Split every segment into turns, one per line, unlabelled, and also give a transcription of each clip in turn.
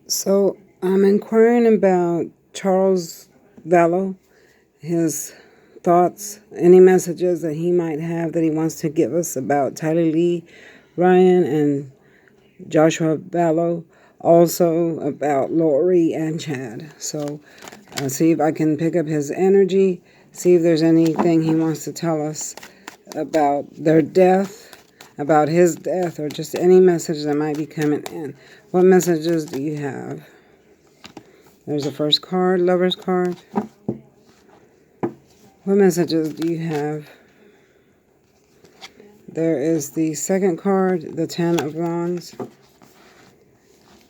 So I'm inquiring about Charles Vallow, his thoughts, any messages that he might have that he wants to give us about Tyler Lee, Ryan, and Joshua Vallow, also about Lori and Chad. So see if I can pick up his energy, see if there's anything he wants to tell us about their death, about his death, or just any message that might be coming in. What messages do you have? There's the first card, Lover's card. What messages do you have? There is the second card, the Ten of Wands.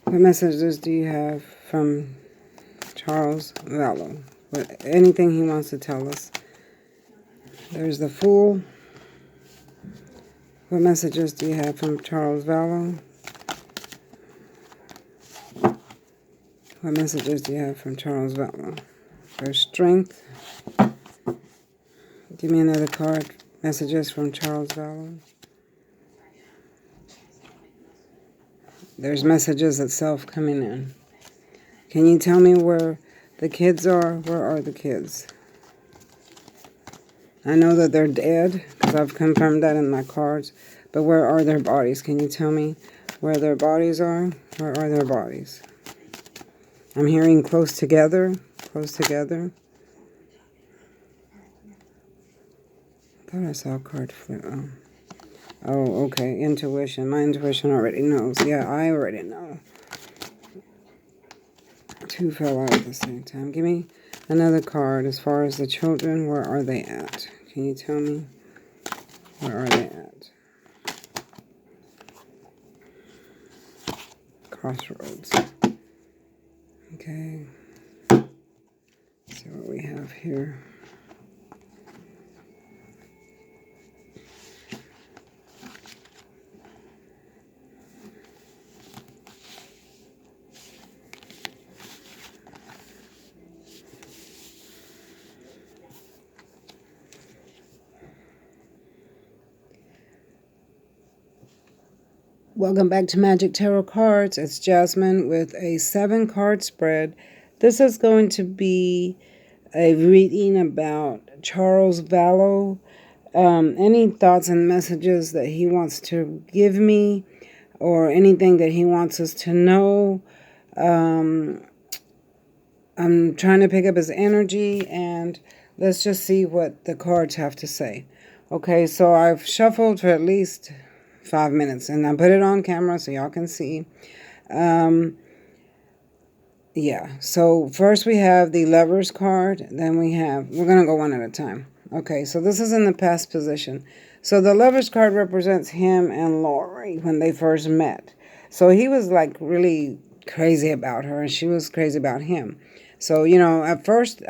What messages do you have from Charles Vallow? Anything he wants to tell us. There's the Fool. What messages do you have from Charles Vallow? What messages do you have from Charles Vallow? There's Strength. Give me another card. Messages from Charles Vallow. There's messages itself coming in. Can you tell me where the kids are? Where are the kids? I know that they're dead because I've confirmed that in my cards. But where are their bodies? Can you tell me where their bodies are? Where are their bodies? I'm hearing close together. Close together. I thought I saw a card flip. Oh, okay. Intuition. My intuition already knows. Yeah, I already know. Two fell out at the same time. Give me another card. As far as the children, where are they at? Can you tell me? Where are they at? Crossroads. Okay. Let's see what we have here. Welcome back to Magic Tarot Cards. It's Jasmine with a 7-card spread. This is going to be a reading about Charles Vallow. Any thoughts and messages that he wants to give me or anything that he wants us to know. I'm trying to pick up his energy and let's just see what the cards have to say. Okay, so I've shuffled for at least 5 minutes and I put it on camera so y'all can see. Yeah, so first we have the Lover's card, then we're going to go one at a time. Okay, so this is in the past position. So the Lover's card represents him and Lori when they first met. So he was like really crazy about her and she was crazy about him. So, you know, at first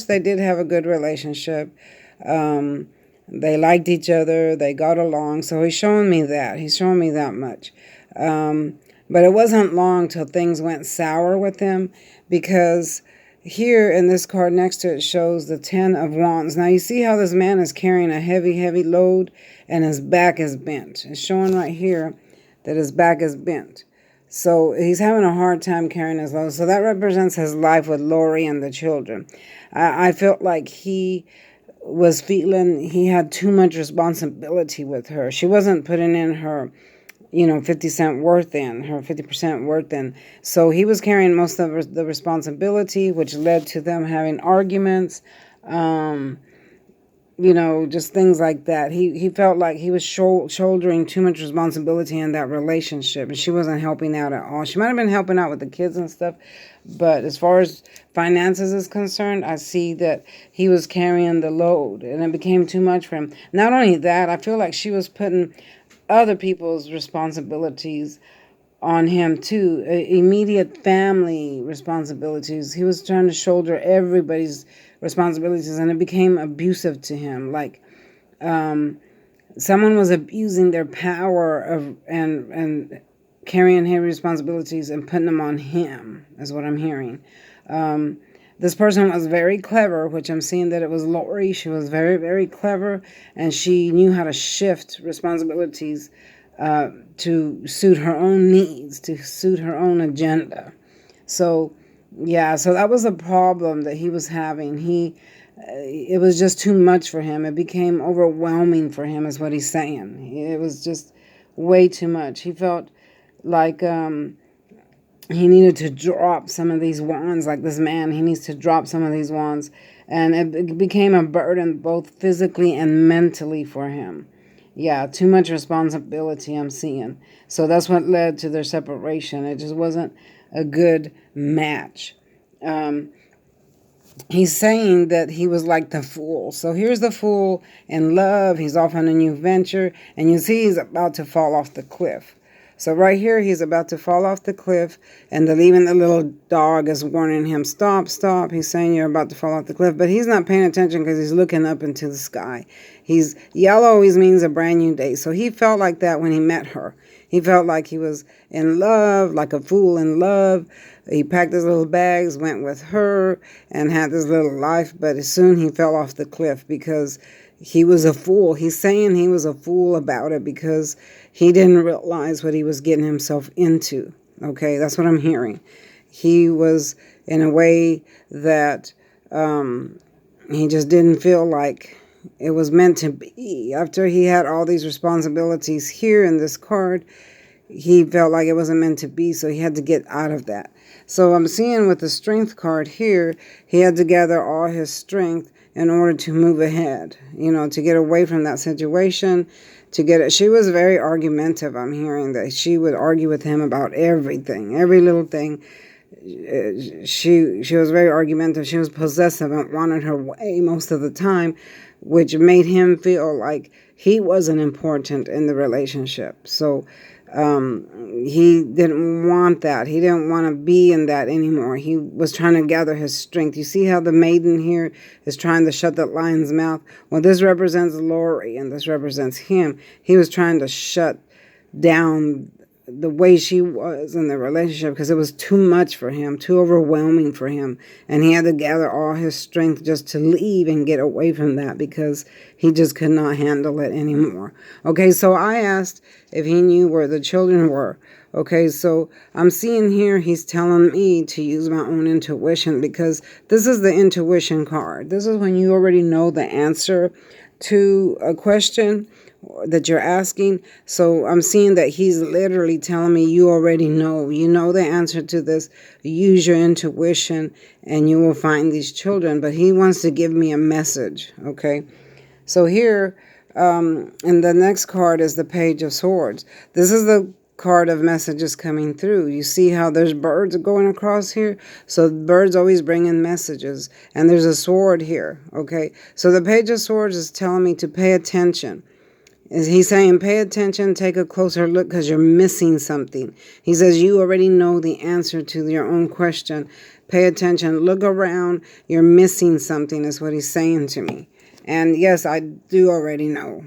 they did have a good relationship. They liked each other. They got along. So he's showing me that. He's showing me that much. But it wasn't long till things went sour with him because here in this card next to it shows the Ten of Wands. Now you see how this man is carrying a heavy, heavy load and his back is bent. It's showing right here that his back is bent. So he's having a hard time carrying his load. So that represents his life with Lori and the children. I felt like he was feeling he had too much responsibility with her. She wasn't putting in her, 50% worth in, her 50% worth in. So he was carrying most of the responsibility, which led to them having arguments, just things like that. He felt like he was shouldering too much responsibility in that relationship, and she wasn't helping out at all. She might have been helping out with the kids and stuff, but as far as finances is concerned, I see that he was carrying the load, and it became too much for him. Not only that, I feel like she was putting other people's responsibilities on him too, immediate family responsibilities. He was trying to shoulder everybody's responsibilities, and it became abusive to him. Like someone was abusing their power and carrying his responsibilities and putting them on him, is what I'm hearing. This person was very clever, which I'm seeing that it was Lori. She was very, very clever, and she knew how to shift responsibilities to suit her own needs, to suit her own agenda. So, yeah, so that was a problem that he was having. It was just too much for him. It became overwhelming for him, is what he's saying. It was just way too much. He felt like he needed to drop some of these wands, like this man. He needs to drop some of these wands. And it became a burden both physically and mentally for him. Yeah, too much responsibility I'm seeing. So that's what led to their separation. It just wasn't a good match. Um, he's saying that he was like the fool. So here's the fool in love. He's off on a new venture, and you see he's about to fall off the cliff. So right here, he's about to fall off the cliff, and even the little dog is warning him, stop, stop. He's saying you're about to fall off the cliff, but he's not paying attention because he's looking up into the sky. Yellow always means a brand new day. So he felt like that when he met her. He felt like he was in love, like a fool in love. He packed his little bags, went with her, and had this little life, but soon he fell off the cliff because he was a fool. He's saying he was a fool about it because he didn't realize what he was getting himself into. Okay, that's what I'm hearing. He was in a way that he just didn't feel like it was meant to be. After he had all these responsibilities here in this card, he felt like it wasn't meant to be, so he had to get out of that. So I'm seeing with the strength card here, he had to gather all his strength in order to move ahead, to get away from that situation, to get it. She was very argumentative. I'm hearing that she would argue with him about everything, every little thing. She was very argumentative. She was possessive and wanted her way most of the time, which made him feel like he wasn't important in the relationship. So he didn't want that. He didn't want to be in that anymore. He was trying to gather his strength. You see how the maiden here is trying to shut that lion's mouth? Well, this represents Lori and this represents him. He was trying to shut down the way she was in the relationship because it was too much for him, too overwhelming for him. And he had to gather all his strength just to leave and get away from that because he just could not handle it anymore. Okay, so I asked if he knew where the children were. Okay, so I'm seeing here he's telling me to use my own intuition because this is the intuition card. This is when you already know the answer to a question that you're asking. So I'm seeing that he's literally telling me you already know. You know the answer to this. Use your intuition and you will find these children. But he wants to give me a message, okay? So here, and the next card is the Page of Swords. This is the card of messages coming through. You see how there's birds going across here? So birds always bring in messages. And there's a sword here, okay? So the Page of Swords is telling me to pay attention. He's saying, pay attention, take a closer look because you're missing something. He says, you already know the answer to your own question. Pay attention, look around, you're missing something is what he's saying to me. And yes, I do already know.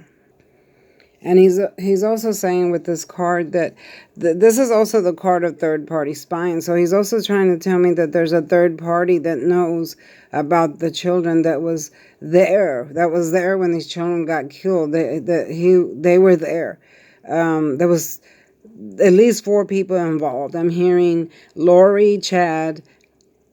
And he's also saying with this card that this is also the card of third-party spying. So he's also trying to tell me that there's a third party that knows about the children that was there when these children got killed. They were there. There was at least 4 people involved. I'm hearing Lori, Chad,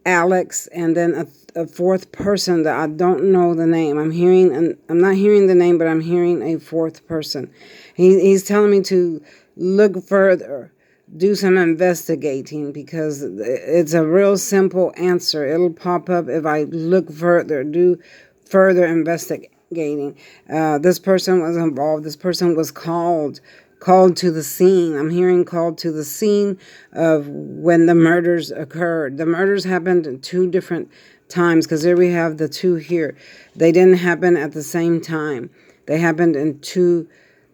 Alex, and then a 4th person that I don't know the name. I'm not hearing the name, but I'm hearing a 4th person. He's telling me to look further, do some investigating because it's a real simple answer. It'll pop up if I look further, do further investigating. This person was involved. This person was called to the scene. I'm hearing called to the scene of when the murders occurred. The murders happened in 2 different times because here we have the 2 here. They didn't happen at the same time. They happened in 2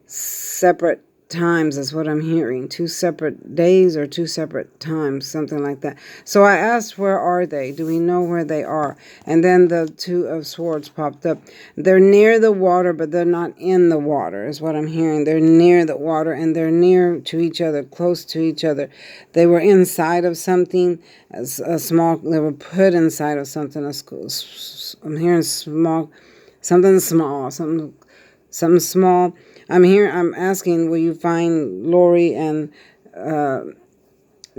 separate times is what I'm hearing. 2 separate days or 2 separate times, something like that. So I asked, where are they? Do we know where they are? And then the 2 of Swords popped up. They're near the water, but they're not in the water is what I'm hearing. They're near the water and they're near to each other, close to each other. They were inside of something, they were put inside of something. I'm hearing something small. I'm asking, will you find Lori and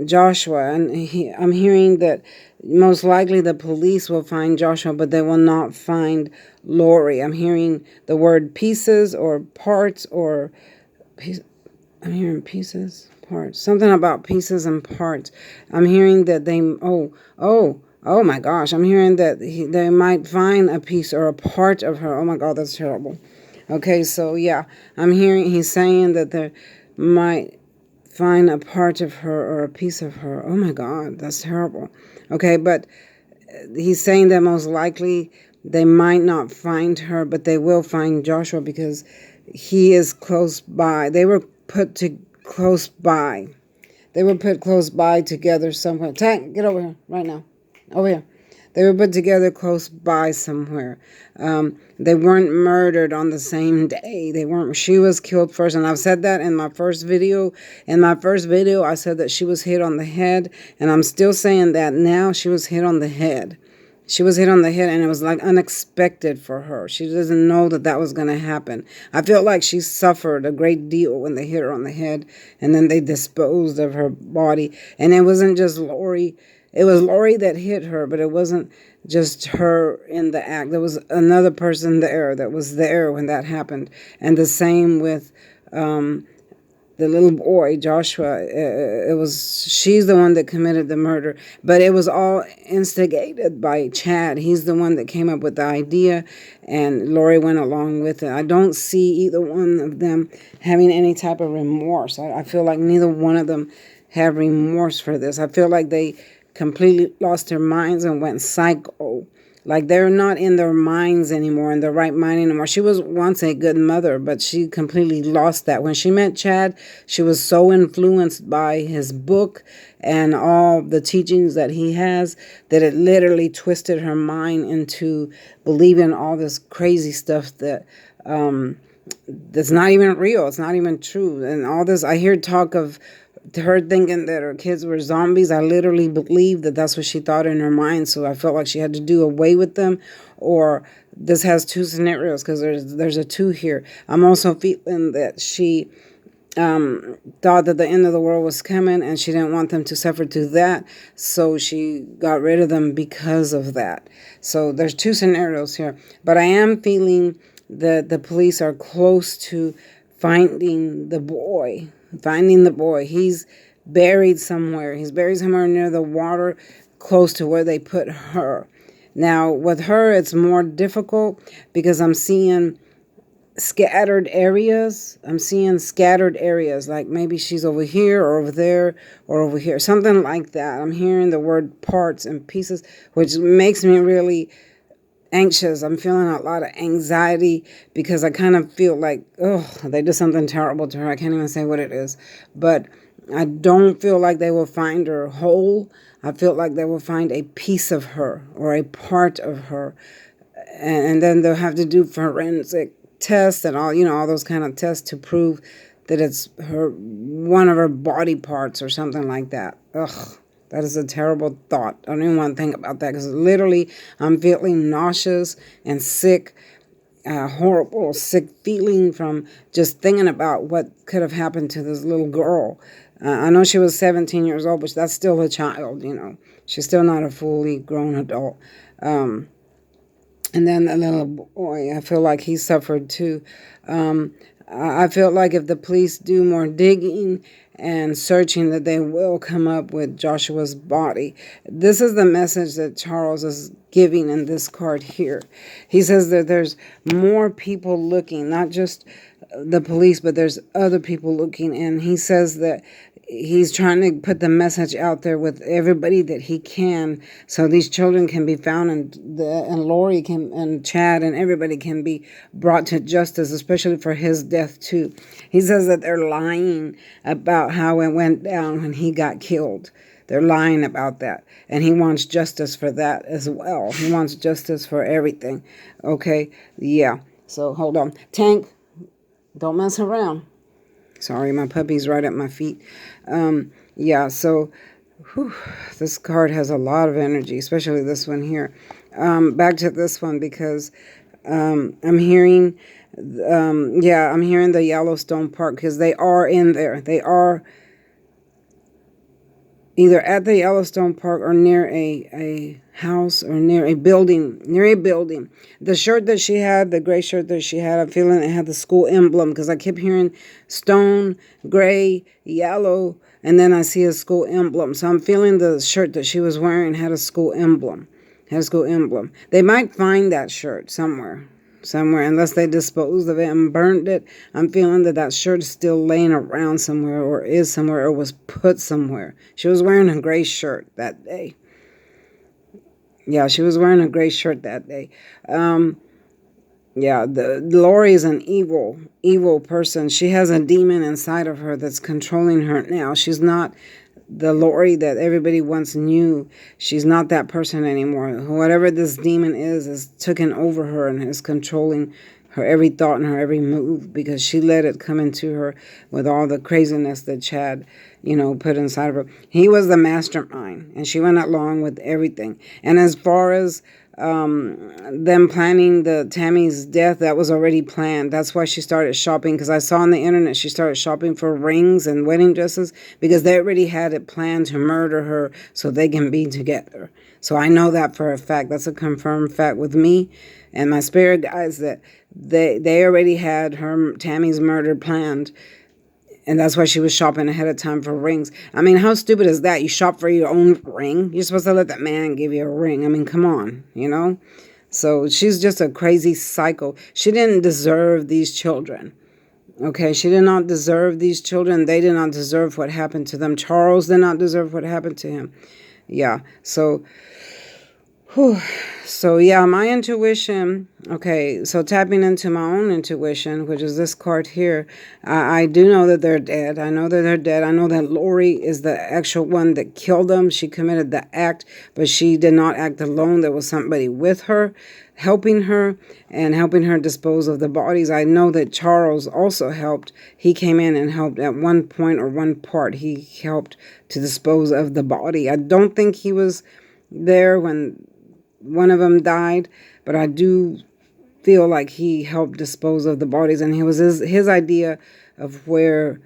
Joshua, and I'm hearing that most likely the police will find Joshua, but they will not find Lori. I'm hearing the word pieces or parts or I'm hearing pieces, parts, something about pieces and parts. I'm hearing that oh my gosh, I'm hearing that they might find a piece or a part of her. Oh my God, that's terrible. Okay, so yeah, I'm hearing he's saying that there might find a part of her or a piece of her. Oh my God, that's terrible. Okay, but he's saying that most likely they might not find her, but they will find Joshua because he is close by. They were put to close by. They were put close by together somewhere. Tank, get over here right now. Over here. They were put together close by somewhere. They weren't murdered on the same day. They weren't. She was killed first, and I've said that in my first video. In my first video, I said that she was hit on the head, and I'm still saying that now. She was hit on the head. She was hit on the head, and it was like unexpected for her. She doesn't know that that was going to happen. I felt like she suffered a great deal when they hit her on the head, and then they disposed of her body. And it wasn't just Lori. It was Lori that hit her, but it wasn't just her in the act. There was another person there that was there when that happened. And the same with the little boy, Joshua. She's the one that committed the murder, but it was all instigated by Chad. He's the one that came up with the idea, and Lori went along with it. I don't see either one of them having any type of remorse. I feel like neither one of them have remorse for this. I feel like they completely lost their minds and went psycho. Like they're not in their minds anymore, in their right mind anymore. She was once a good mother, but she completely lost that. When she met Chad, she was so influenced by his book and all the teachings that he has that it literally twisted her mind into believing all this crazy stuff that that's not even real. It's not even true. And all this, I hear talk of her thinking that her kids were zombies. I literally believe that that's what she thought in her mind. So I felt like she had to do away with them. Or this has two scenarios because there's a two here. I'm also feeling that she thought that the end of the world was coming and she didn't want them to suffer through that. So she got rid of them because of that. So there's two scenarios here. But I am feeling that the police are close to finding the boy. He's buried somewhere. He's buried somewhere near the water, close to where they put her. Now, with her, it's more difficult because I'm seeing scattered areas. Like maybe she's over here or over there or over here. Something like that. I'm hearing the word parts and pieces, which makes me really anxious. I'm feeling a lot of anxiety because I kind of feel like, oh, they did something terrible to her. I can't even say what it is. But I don't feel like they will find her whole. I feel like they will find a piece of her or a part of her. And then they'll have to do forensic tests and all those kind of tests to prove that it's one of her body parts or something like that. Ugh. That is a terrible thought. I don't even want to think about that because literally I'm feeling nauseous and sick, horrible, sick feeling from just thinking about what could have happened to this little girl. I know she was 17 years old, but that's still a child, She's still not a fully grown adult. And then the little boy, I feel like he suffered too. I feel like if the police do more digging and searching, that they will come up with Joshua's body. This is the message that Charles is giving in this card here. He says that there's more people looking, not just the police, but there's other people looking. And he says that he's trying to put the message out there with everybody that he can, so these children can be found, and Lori and Chad and everybody can be brought to justice, especially for his death too. He says that they're lying about how it went down when he got killed. They're lying about that, and he wants justice for that as well. He wants justice for everything. Okay, yeah. So hold on, Tank. Don't mess around. Sorry, my puppy's right at my feet. Yeah, so this card has a lot of energy, especially this one here. Back to this one because I'm hearing, I'm hearing the Yellowstone Park because they are in there. They are either at the Yellowstone Park or near a house or near a building. The shirt that she had, the gray shirt that she had, I'm feeling it had the school emblem because I kept hearing stone, gray, yellow, and then I see a school emblem. So I'm feeling the shirt that she was wearing had a school emblem. They might find that shirt somewhere, unless they disposed of it and burned it. I'm feeling that shirt is still laying around somewhere, or is somewhere, or was put somewhere. She was wearing a gray shirt that day. Yeah, she was wearing a gray shirt that day. Yeah, Lori is an evil person. She has a demon inside of her that's controlling her now. She's not the Lori that everybody once knew. She's not that person anymore. Whatever this demon is taken over her and is controlling her every thought and her every move, because she let it come into her with all the craziness that Chad, put inside of her. He was the mastermind, and she went along with everything. And as far as them planning the Tammy's death, that was already planned. That's why she started shopping, because I saw on the internet she started shopping for rings and wedding dresses because they already had it planned to murder her so they can be together. So I know that for a fact. That's a confirmed fact with me and my spirit guides, that they already had Tammy's murder planned. And that's why she was shopping ahead of time for rings. I mean, how stupid is that? You shop for your own ring? You're supposed to let that man give you a ring. I mean, come on, So she's just a crazy psycho. She didn't deserve these children. Okay, she did not deserve these children. They did not deserve what happened to them. Charles did not deserve what happened to him. Yeah, so... Whew. So yeah, my intuition, okay, so tapping into my own intuition, which is this card here, I do know that they're dead. I know that they're dead. I know that Lori is the actual one that killed them. She committed the act, but she did not act alone. There was somebody with her, helping her dispose of the bodies. I know that Charles also helped. He came in and helped at one point or one part. He helped to dispose of the body. I don't think he was there when one of them died, but I do feel like he helped dispose of the bodies, and it was his idea of where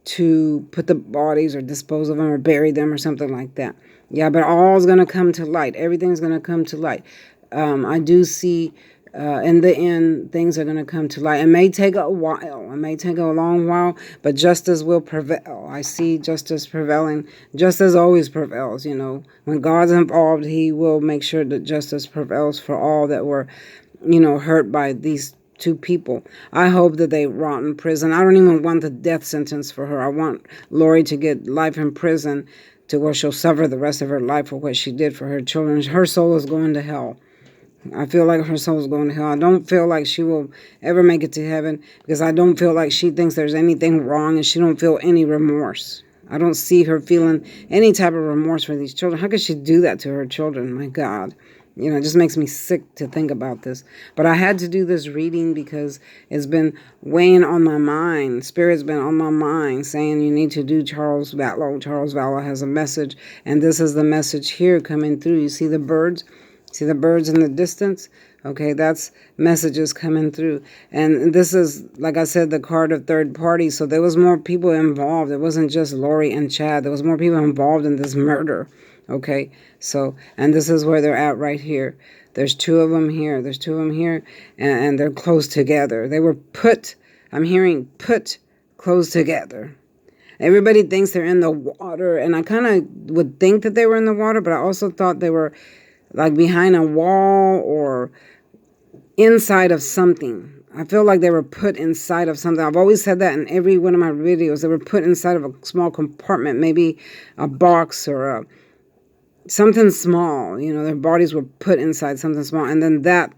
to put the bodies or dispose of them or bury them or something like that. Yeah, but all's going to come to light. Everything's going to come to light. I do see in the end, things are going to come to light. It may take a while. It may take a long while, but justice will prevail. I see justice prevailing. Justice always prevails, When God's involved, he will make sure that justice prevails for all that were, hurt by these two people. I hope that they rot in prison. I don't even want the death sentence for her. I want Lori to get life in prison to where she'll suffer the rest of her life for what she did for her children. Her soul is going to hell. I feel like her soul's going to hell. I don't feel like she will ever make it to heaven, because I don't feel like she thinks there's anything wrong, and she don't feel any remorse. I don't see her feeling any type of remorse for these children. How could she do that to her children? My God. It just makes me sick to think about this. But I had to do this reading because it's been weighing on my mind. Spirit's been on my mind saying you need to do Charles Vallow. Charles Vallow has a message, and this is the message here coming through. You see the birds? See the birds in the distance? Okay, that's messages coming through. And this is, like I said, the card of third party. So there was more people involved. It wasn't just Lori and Chad. There was more people involved in this murder. Okay, so, and this is where they're at right here. There's two of them here. And they're close together. They were put, I'm hearing put close together. Everybody thinks they're in the water. And I kind of would think that they were in the water, but I also thought they were like behind a wall or inside of something. I feel like they were put inside of something. I've always said that in every one of my videos. They were put inside of a small compartment, maybe a box or something small. Their bodies were put inside something small. And then that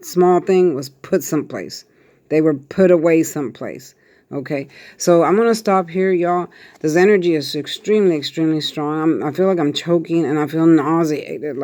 small thing was put someplace. They were put away someplace. Okay, so I'm going to stop here, y'all. This energy is extremely, extremely strong. I feel like I'm choking and I feel nauseated.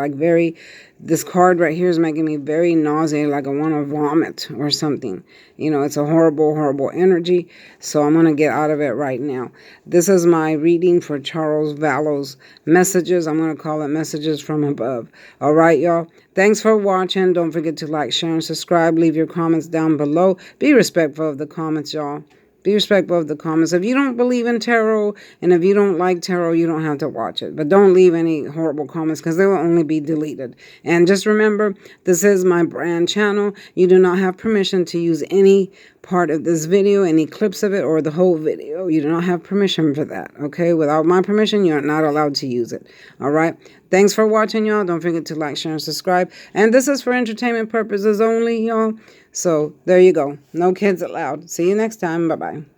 This card right here is making me very nauseated, like I want to vomit or something. It's a horrible, horrible energy. So I'm going to get out of it right now. This is my reading for Charles Vallow's messages. I'm going to call it messages from above. All right, y'all. Thanks for watching. Don't forget to like, share, and subscribe. Leave your comments down below. Be respectful of the comments, y'all. Be respectful of the comments. If you don't believe in tarot and if you don't like tarot, you don't have to watch it. But don't leave any horrible comments because they will only be deleted. And just remember, this is my brand channel. You do not have permission to use any part of this video, any clips of it, or the whole video. You do not have permission for that, okay? Without my permission, you're not allowed to use it, all right? Thanks for watching, y'all. Don't forget to like, share, and subscribe. And this is for entertainment purposes only, y'all. So there you go. No kids allowed. See you next time. Bye-bye.